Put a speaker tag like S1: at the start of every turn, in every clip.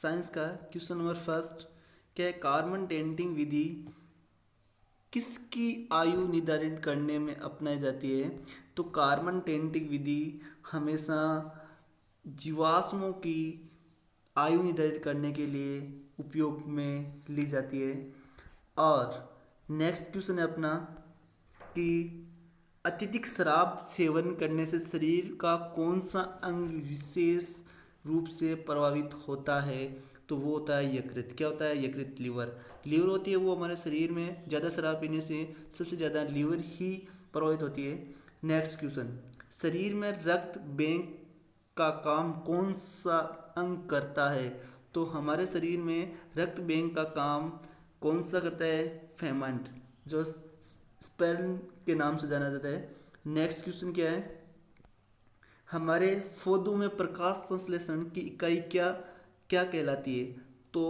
S1: Science का question number first क्या है, कार्बन डेटिंग विधि किसकी आयु निर्धारित करने में अपनाई जाती है। तो कार्बन डेटिंग विधि हमेशा जीवाश्मों की आयु निर्धारित करने के लिए उपयोग में ली जाती है। और नेक्स्ट क्वेश्चन है अपना कि अत्यधिक शराब सेवन करने से शरीर का कौन सा अंग विशेष रूप से प्रभावित होता है। तो वो होता है यकृत। क्या होता है? यकृत, लीवर। लीवर होती है वो हमारे शरीर में ज़्यादा शराब पीने से सबसे ज़्यादा लीवर ही प्रभावित होती है। नेक्स्ट क्वेश्चन, शरीर में रक्त बैंक का काम कौन सा अंग करता है। तो हमारे शरीर में रक्त बैंक का काम कौन सा करता है? फेमेंट, जो स्पर्म के नाम से जाना जाता है। नेक्स्ट क्वेश्चन क्या है, हमारे पौधों में प्रकाश संश्लेषण की इकाई क्या क्या कहलाती है। तो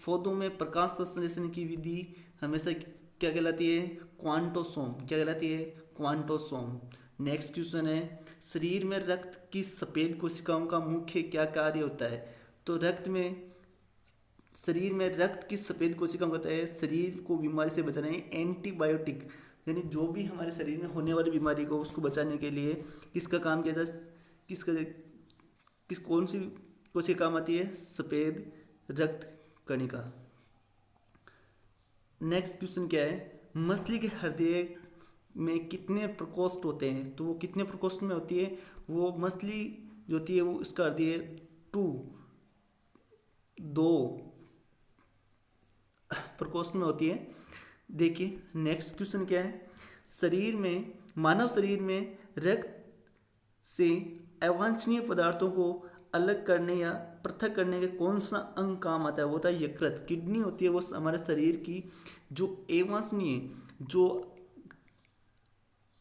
S1: पौधों में प्रकाश संश्लेषण की विधि हमेशा क्या कहलाती है? क्वांटोसोम। क्या कहलाती है? क्वांटोसोम। नेक्स्ट क्वेश्चन है, शरीर में रक्त की सफ़ेद कोशिकाओं का मुख्य क्या कार्य होता है। तो शरीर में रक्त की सफ़ेद कोशिकाओं का होता है शरीर को बीमारी से बचाने, एंटीबायोटिक, यानी जो भी हमारे शरीर में होने वाली बीमारी को उसको बचाने के लिए किसका काम किया जाए, किसका कौन सी कोशिका काम आती है? सफ़ेद रक्त कणिका। नेक्स्ट क्वेश्चन क्या है, मछली के हृदय में कितने प्रकोष्ठ होते हैं। तो वो कितने प्रकोष्ठ में होती है? वो मछली जो होती है वो इसका हृदय दो प्रकोष्ठ में होती है। देखिए नेक्स्ट क्वेश्चन क्या है, मानव शरीर में रक्त से अवांछनीय पदार्थों को अलग करने या पृथक करने के कौन सा अंग काम आता है। वो होता है यकृत। किडनी होती है वो हमारे शरीर की जो अवांछनीय,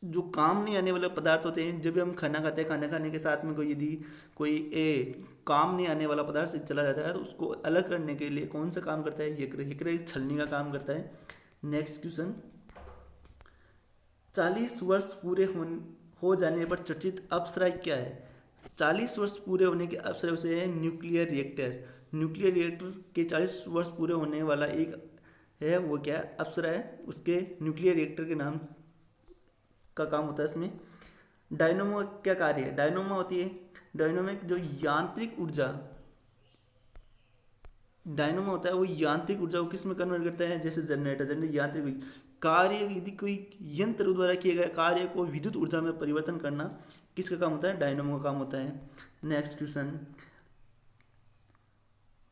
S1: जो काम नहीं आने वाले पदार्थ होते हैं। जब भी हम खाना खाते हैं, खाना खाने के साथ में कोई यदि कोई काम नहीं आने वाला पदार्थ चला जाता है तो उसको अलग करने के लिए कौन सा काम करता है? यकृत। यकृत छलनी का काम करता है। नेक्स्ट क्वेश्चन, 40 वर्ष पूरे हो जाने पर चर्चित अप्सरा क्या है। 40 वर्ष पूरे होने के अप्सरा से है न्यूक्लियर रिएक्टर। न्यूक्लियर रिएक्टर के 40 वर्ष पूरे होने वाला एक है, वो क्या है? अप्सरा है। उसके न्यूक्लियर रिएक्टर के नाम का काम होता है इसमें। डायनोमो क्या कार्य है? डायनोमो होती है, डायनोमिक जो यांत्रिक ऊर्जा, डायनोमो होता है वो यांत्रिक ऊर्जा को किस में कन्वर्ट करता है? जैसे जनरेटर यांत्रिक कार्य, यदि कोई यंत्र द्वारा किए गए कार्य को विद्युत ऊर्जा में परिवर्तन करना किसका काम होता है? डायनोमो का काम होता है। नेक्स्ट क्वेश्चन,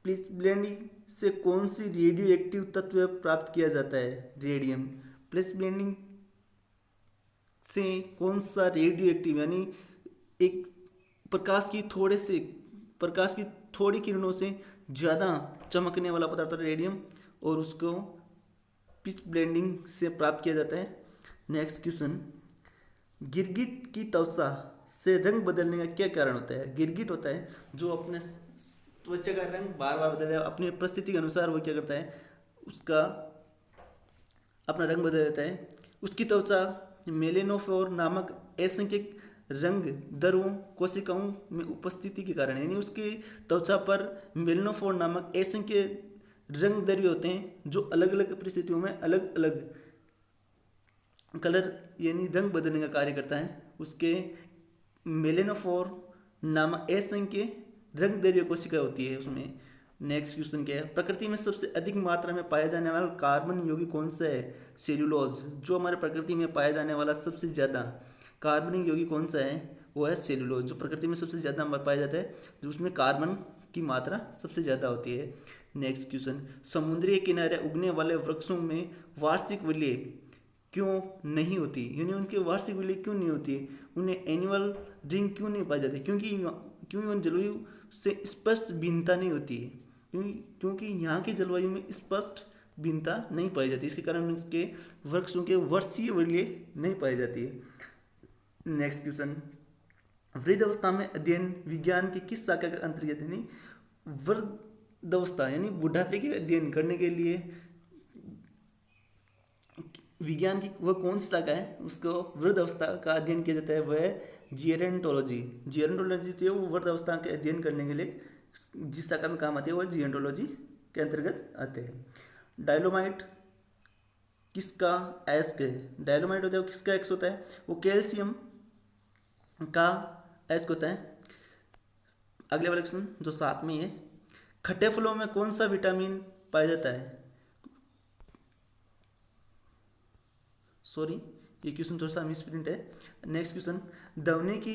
S1: प्लीज ब्लेंडिंग से कौन सी रेडियो एक्टिव तत्व प्राप्त किया जाता है? रेडियम। प्लेस ब्लेंडिंग से कौन सा रेडियो एक्टिव, यानी एक प्रकाश की थोड़ी किरणों से ज़्यादा चमकने वाला पदार्थ है रेडियम, और उसको पिच ब्लेंडिंग से प्राप्त किया जाता है। नेक्स्ट क्वेश्चन, गिरगिट की त्वचा से रंग बदलने का क्या कारण होता है। गिरगिट होता है जो अपने त्वचा का रंग बार बार बदलता है, अपनी परिस्थिति के अनुसार वो क्या करता है, उसका अपना रंग बदल देता है। उसकी त्वचा मेलेनोफोर नामक असंख्यक रंग दरों कोशिकाओं में उपस्थिति के कारण, यानी उसकी त्वचा पर मेलेनोफोर नामक असंख्य रंग दर होते हैं जो अलग अलग परिस्थितियों में अलग अलग कलर यानी रंग बदलने का कार्य करता है। उसके मेलेनोफोर नामक असंख्य रंग दरीय कोशिका होती है उसमें। नेक्स्ट क्वेश्चन क्या है, प्रकृति में सबसे अधिक मात्रा में पाया जाने वाला कार्बन यौगिक कौन सा है। सेल्यूलोज। जो हमारे प्रकृति में पाया जाने वाला सबसे ज़्यादा कार्बनिक यौगिक कौन सा है, वो है सेल्यूलोज। जो प्रकृति में सबसे ज़्यादा पाया जाता है, जो उसमें कार्बन की मात्रा सबसे ज़्यादा होती है। नेक्स्ट क्वेश्चन, समुद्री किनारे उगने वाले वृक्षों में वार्षिक वलय क्यों नहीं होती, यानी उनके वार्षिक वलय क्यों नहीं होती, उन्हें एनुअल रिंग क्यों नहीं पाई जाती। क्योंकि उन जलवायु से स्पष्ट भिन्नता नहीं होती है, क्योंकि यहाँ की जलवायु में स्पष्ट भिन्नता नहीं पाई जाती, इसके कारण उसके वृक्षों के वर्षीय वलय नहीं पाई जाती है। नेक्स्ट क्वेश्चन, वृद्धावस्था में अध्ययन विज्ञान की किस शाखा के अंतर्गत, यानी वृद्धावस्था यानी बुढ़ापे के अध्ययन करने के लिए विज्ञान की वह कौन सी शाखा है, उसको वृद्धावस्था का अध्ययन किया जाता है, वह है जियरेंटोलॉजी। जियरेंटोलॉजी जो है वो वृद्धावस्था के अध्ययन करने के लिए जिस शाखा में काम आती है वो जियोंटोलॉजी के अंतर्गत आते हैं। डायलोमाइट किसका एस्क है? डायलोमाइट होता है वो किसका एक्स होता है? वो कैल्शियम का एस्क होता है। अगले वाला क्वेश्चन जो साथ में है, खट्टे फलों में कौन सा विटामिन पाया जाता है? सॉरी, ये क्वेश्चन थोड़ा सा मिसप्रिंट है। नेक्स्ट क्वेश्चन, ध्वनि की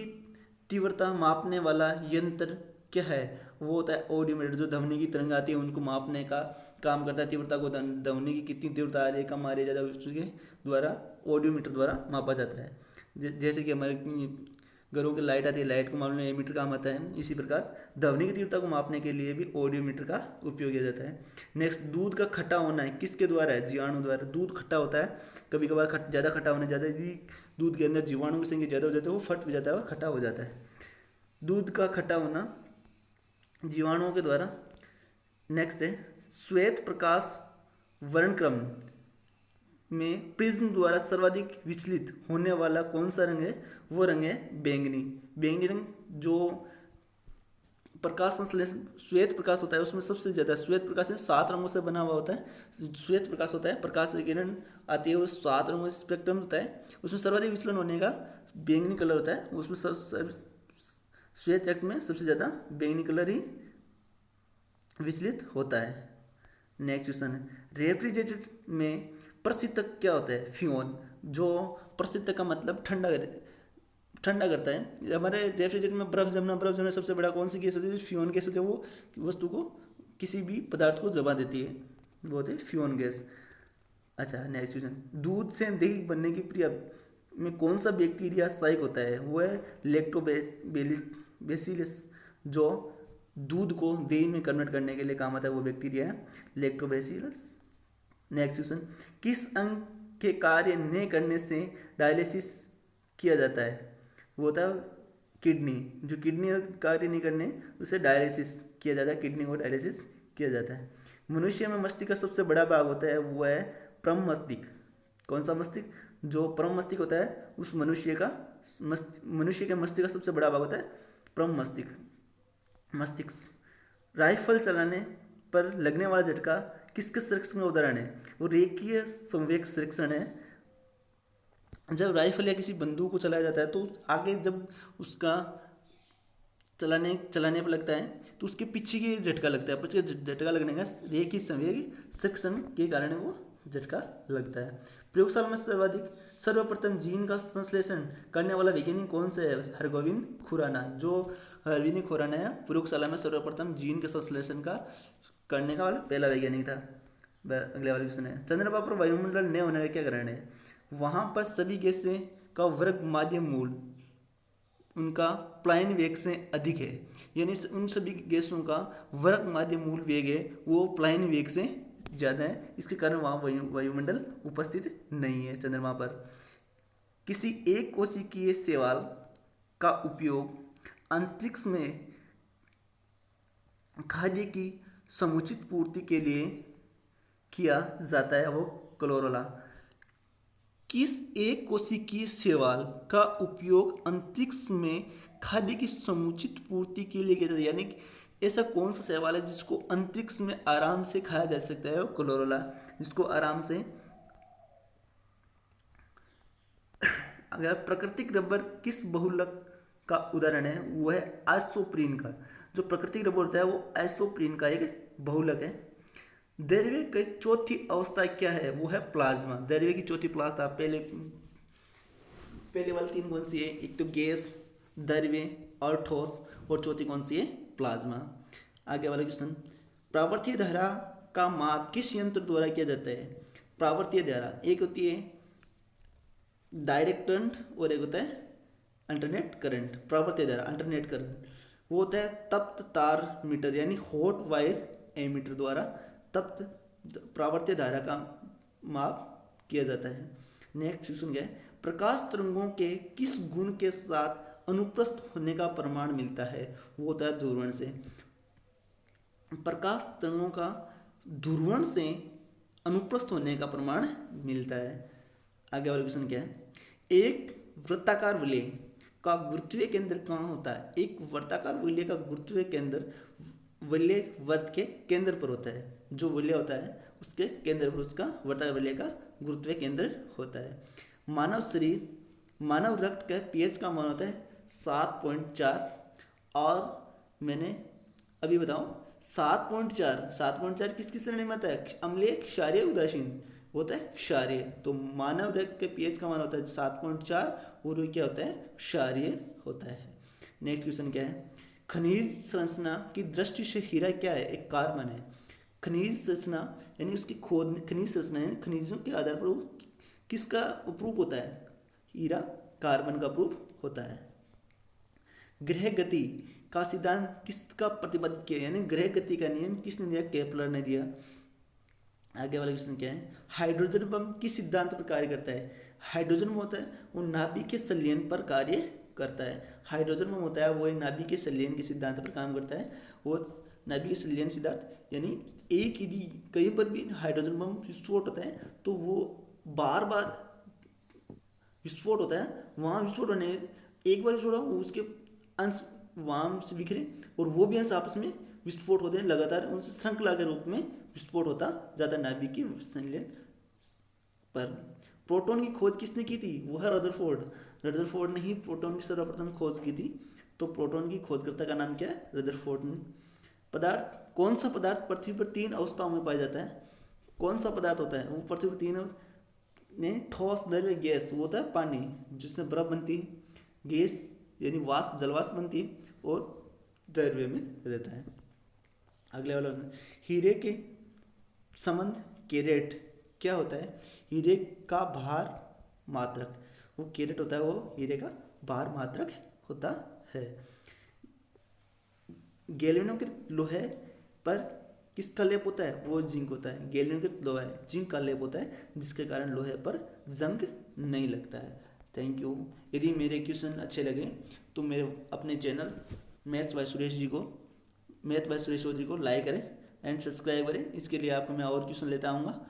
S1: तीव्रता मापने वाला यंत्र क्या है? वो होता है ऑडियोमीटर, जो ध्वनि की तरंग आती है उनको मापने का काम करता है। तीव्रता को, ध्वनि की कितनी तीव्रता आ रही है, कम आ रही है, ज़्यादा, उसके द्वारा ऑडियोमीटर द्वारा मापा जाता है। जैसे कि हमारे घरों की लाइट आती है, लाइट को मापने में एमीटर काम आता है, इसी प्रकार ध्वनि की तीव्रता को मापने के लिए भी ऑडियोमीटर का उपयोग किया जाता है। नेक्स्ट, दूध का खट्टा होना है किसके द्वारा है? जीवाणु द्वारा। दूध खट्टा होता है, कभी कभार ज़्यादा खट्टा होने, ज़्यादा यदि दूध के अंदर जीवाणु की संख्या ज़्यादा हो जाती है वो फट भी जाता है और खट्टा हो जाता है। दूध का खट्टा होना जीवाणुओं के द्वारा। नेक्स्ट है, श्वेत प्रकाश वर्णक्रम में प्रिज्म द्वारा सर्वाधिक विचलित होने वाला कौन सा रंग है? वो रंग है बैंगनी। बैंगनी रंग जो प्रकाश संश्लेषण श्वेत प्रकाश होता है उसमें सबसे ज़्यादा, श्वेत प्रकाश में 7 रंगों से बना हुआ होता है। श्वेत प्रकाश होता है, प्रकाश किरण आती है वो 7 रंगों से स्पेक्ट्रम होता है, उसमें सर्वाधिक विचलन होने का बैंगनी कलर होता है। उसमें श्वेत रक्त में सबसे ज़्यादा बैंगनी कलर ही विचलित होता है। नेक्स्ट क्वेश्चन है, रेफ्रिजरेटर में प्रशीतक क्या होता है? फ्यून। जो प्रशीतक का मतलब ठंडा करता है। हमारे रेफ्रिजरेटर में बर्फ जमना सबसे बड़ा कौन सी गैस होती है? फ्यून गैस होती है। वो वस्तु को, किसी भी पदार्थ को जमा देती है, वो होती है फ्यून गैस। अच्छा, नेक्स्ट क्वेश्चन, दूध से दही बनने की प्रक्रिया में कौन सा बैक्टीरिया सहायक होता है? वो है लैक्टोबैसिलस, जो दूध को दही में कन्वर्ट करने के लिए काम आता है, वो बैक्टीरिया है लैक्टोबैसिलस। नेक्स्ट क्वेश्चन, किस अंग के कार्य न करने से डायलिसिस किया जाता है? वो होता है किडनी। जो किडनी कार्य नहीं करने उसे डायलिसिस किया जाता है, किडनी को डायलिसिस किया जाता है। मनुष्य में मस्तिष्क का सबसे बड़ा भाग होता है, वो है परम मस्तिष्क। कौन सा मस्तिष्क? जो परम मस्तिष्क होता है उस मनुष्य के मस्तिष्क का सबसे बड़ा भाग होता है परम मस्तिष्क। राइफल चलाने पर लगने वाला झटका किसके संरक्षण का उदाहरण है? वो रेखीय संवेग संरक्षण है। जब राइफल या किसी बंदूक को चलाया जाता है तो आगे जब उसका चलाने पर लगता है तो उसके पीछे की झटका लगता है, पीछे झटका लगने का रेखीय संवेग संरक्षण के कारण वो झटका लगता है। प्रयोगशाला में सर्वप्रथम जीन का संश्लेषण करने वाला वैज्ञानिक कौन सा है? हरगोविंद खुराना। जो हरगोविंद खुराना है प्रयोगशाला में सर्वप्रथम जीन के संश्लेषण का करने का वाला पहला वैज्ञानिक था। अगले वाले क्वेश्चन है, चंद्रमा पर वायुमंडल न होने का क्या कारण है? वहाँ पर सभी गैसें का वर्ग माध्य मूल उनका प्लाइन वेग से अधिक है, यानी उन सभी गैसों का वर्ग माध्य मूल वेग है वो प्लाइन वेग से ज़्यादा है, इसके कारण वहाँ वायुमंडल उपस्थित नहीं है चंद्रमा पर। किसी एक कोशिकीय शैवाल का उपयोग अंतरिक्ष में खाद्य की समुचित पूर्ति के लिए किया जाता है, वो क्लोरोला। किस एक कोशिकीय शैवाल का उपयोग अंतरिक्ष में खाद्य की समुचित पूर्ति के लिए किया जाता है? यानी ऐसा कौन सा शैवाल है जिसको अंतरिक्ष में आराम से खाया जा सकता है? वो क्लोरोला, जिसको आराम से। अगर प्राकृतिक रबर किस बहुलक का उदाहरण है? वो है आइसोप्रीन का। जो प्राकृतिक रबर होता है वो आइसोप्रीन का एक बहुलक है। द्रव्य की चौथी अवस्था क्या है? वो है प्लाज्मा। द्रव्य की चौथी अवस्था पहले वाली 3 कौन सी है? एक तो गैस, द्रव्य और ठोस, और चौथी कौन सी है? प्लाज्मा। आगे वाला क्वेश्चन, प्रावर्तीय धारा का माप किस यंत्र द्वारा किया जाता है? प्रावर्तीय धारा एक होती है डायरेक्ट करंट और एक होता है अल्टरनेट करंट। प्रावर्तीय धारा अल्टरनेट करंट वो होता है तप्त तार मीटर, यानी हॉट वायर एमीटर द्वारा तप्त प्रावर्तीय धारा का माप किया जाता है। नेक्स्ट क्वेश्चन क्या है, प्रकाश तरंगों के किस गुण के साथ अनुप्रस्थ होने का प्रमाण मिलता है? वो होता है ध्रुवण से। प्रकाश तरंगों का ध्रुवण से अनुप्रस्थ होने का प्रमाण मिलता है। आगे वाला क्वेश्चन क्या है, एक वृत्ताकार वलय का गुरुत्वीय केंद्र कहाँ होता है? एक वृत्ताकार वलय का गुरुत्वीय केंद्र वलय वर्त के केंद्र पर होता है। जो वलय होता है उसके केंद्र पर उसका वर्ता वलय का गुरुत्व केंद्र होता है। मानव रक्त का पीएच का मान होता है 7.4। और मैंने अभी बताऊं 7.4 किसकी श्रेणी में आता है? अम्लीय, क्षारीय, उदासीन होता है क्षारीय। तो मानव रक्त के पीएच का मान होता है 7.4 और वो क्या होता है? क्षारीय होता है। नेक्स्ट क्वेश्चन क्या है? खनिज संरचना की दृष्टि से हीरा क्या है? एक कार्बन है। खनिज संरचना यानी उसकी खोद, खनिज संरचना यानी खनिजों के आधार पर वो किसका प्रूफ होता है? हीरा कार्बन का प्रूफ होता है। ग्रह गति का सिद्धांत किसका प्रतिपादित किया? यानी ग्रह गति का नियम किसने दिया? केपलर ने दिया। आगे वाला क्वेश्चन क्या है? हाइड्रोजन बम किस सिद्धांत पर कार्य करता है? हाइड्रोजन बम होता है वो नाभिक के संलयन पर कार्य करता है। हाइड्रोजन बम होता है वो नाभिक के संलयन के सिद्धांत पर काम करता है। वो नाभिक के संलयन सिद्धांत यानी एक यदि कहीं पर भी हाइड्रोजन बम विस्फोट होता है तो वो बार बार विस्फोट होता है, वहाँ विस्फोट होने एक बार छोड़ा उसके अंश वहाँ से बिखरे और वो भी अंश आपस में विस्फोट होते हैं, लगातार उनसे श्रृंखला के रूप में विस्फोट होता ज़्यादा नाभिक की संलयन पर। प्रोटॉन की खोज किसने की थी? वो है रदरफोर्ड। रदरफोर्ड ने ही प्रोटॉन की सर्वप्रथम खोज की थी। तो प्रोटॉन की खोजकर्ता का नाम क्या है? रदरफोर्ड ने। पदार्थ, कौन सा पदार्थ पृथ्वी पर 3 अवस्थाओं में पाया जाता है? कौन सा पदार्थ होता है वो पृथ्वी पर 3 नहीं? ठोस, द्रव्य, गैस। वो होता है पानी जिससे बर्फ बनती है, गैस यानी वाष्प, जलवाष्प बनती है और द्रव्य में रहता है। अगले वाला हीरे के संबंध कैरेट क्या होता है? हीरे का भार मात्रक, वो कैरेट होता है वो हीरे का भार मात्रक होता है। गैल्वेनोकृत लोहे पर किसका लेप होता है? वो जिंक होता है। गैल्वेनोकृत लोहा है, जिंक का लेप होता है जिसके कारण लोहे पर जंग नहीं लगता है। Thank you. यदि मेरे क्वेश्चन अच्छे लगे तो मेरे अपने channel maths by Suresh Chaudhary को लाइक करें एंड सब्सक्राइब करें। इसके लिए आपको मैं और क्वेश्चन लेता आऊँगा।